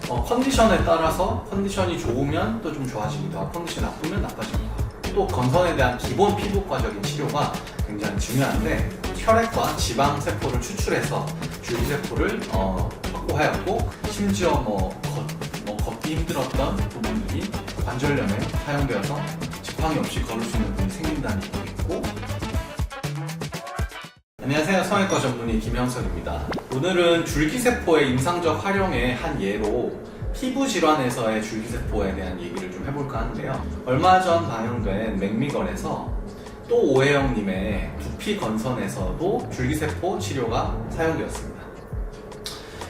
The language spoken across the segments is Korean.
컨디션에 따라서 컨디션이 좋으면 또 좀 좋아지기도 하고 컨디션이 나쁘면 나빠지기도 하고 또 건선에 대한 기본 피부과적인 치료가 굉장히 중요한데 혈액과 지방세포를 추출해서 줄기세포를 확보하였고 심지어 걷기 힘들었던 부분들이 관절염에 사용되어서 지팡이 없이 걸을 수 있는 분이 생긴다는 얘기도 있고. 안녕하세요, 성형외과 전문의 김영석입니다. 오늘은 줄기세포의 임상적 활용의 한 예로 피부 질환에서의 줄기세포에 대한 얘기를 좀 해볼까 하는데요. 얼마 전 방영된 맥미건에서 또 오해영님의 두피 건선에서도 줄기세포 치료가 사용되었습니다.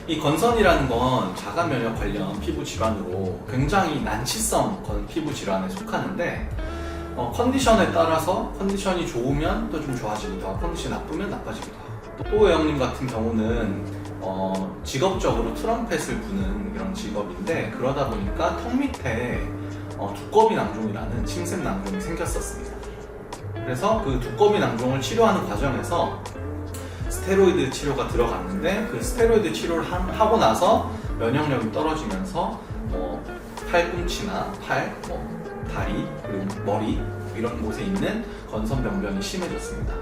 이 건선이라는 건 자가 면역 관련 피부 질환으로 굉장히 난치성 피부 질환에 속하는데 컨디션에 따라서 컨디션이 좋으면 또 좀 좋아지기도 하고 컨디션이 나쁘면 나빠지기도 하고 또 오해영님 같은 경우는 직업적으로 트럼펫을 부는 이런 직업인데 그러다 보니까 턱 밑에 두꺼비 낭종이라는 침샘 낭종이 생겼었습니다. 그래서 그 두꺼비 낭종을 치료하는 과정에서 스테로이드 치료가 들어갔는데 그 스테로이드 치료를 하고 나서 면역력이 떨어지면서 팔꿈치나 팔, 다리, 그리고 머리 이런 곳에 있는 건선병변이 심해졌습니다.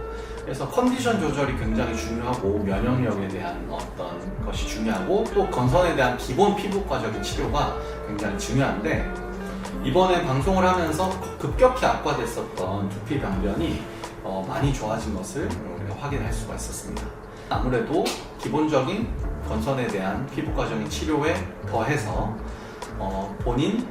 그래서 컨디션 조절이 굉장히 중요하고 면역력에 대한 어떤 것이 중요하고 또 건선에 대한 기본 피부과적인 치료가 굉장히 중요한데 이번에 방송을 하면서 급격히 악화됐었던 두피 병변이 많이 좋아진 것을 우리가 확인할 수가 있었습니다. 아무래도 기본적인 건선에 대한 피부과적인 치료에 더해서 본인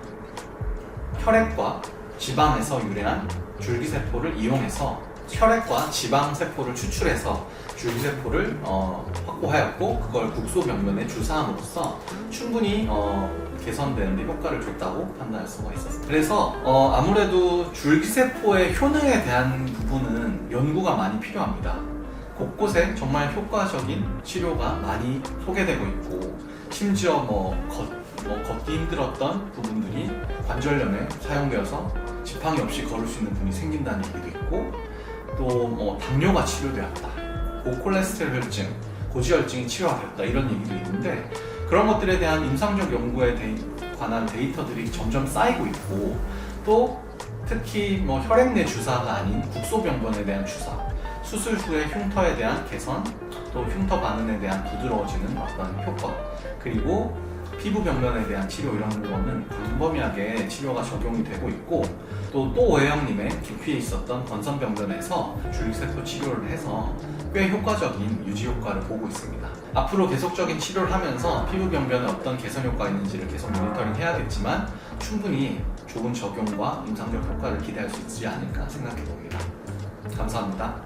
혈액과 지방에서 유래한 줄기세포를 이용해서 혈액과 지방세포를 추출해서 줄기세포를 확보하였고 그걸 국소병변에 주사함으로써 충분히 개선되는 데 효과를 줬다고 판단할 수가 있었습니다. 그래서 아무래도 줄기세포의 효능에 대한 부분은 연구가 많이 필요합니다. 곳곳에 정말 효과적인 치료가 많이 소개되고 있고 심지어 걷기 힘들었던 부분들이 관절염에 사용되어서 지팡이 없이 걸을 수 있는 분이 생긴다는 얘기도 있고 또 당뇨가 치료되었다, 고콜레스테롤증, 고지혈증이 치료가 됐다 이런 얘기도 있는데 그런 것들에 대한 임상적 연구에 관한 데이터들이 점점 쌓이고 있고 또 특히 혈액 내 주사가 아닌 국소병변에 대한 주사, 수술 후의 흉터에 대한 개선, 또 흉터 반응에 대한 부드러워지는 어떤 효과, 그리고 피부 병변에 대한 치료 이런 거는 광범위하게 치료가 적용이 되고 있고 또 오해영님의 두피에 있었던 건선병변에서 줄기세포 치료를 해서 꽤 효과적인 유지 효과를 보고 있습니다. 앞으로 계속적인 치료를 하면서 피부 병변에 어떤 개선 효과가 있는지를 계속 모니터링 해야겠지만 충분히 좋은 적용과 임상적 효과를 기대할 수 있지 않을까 생각해 봅니다. 감사합니다.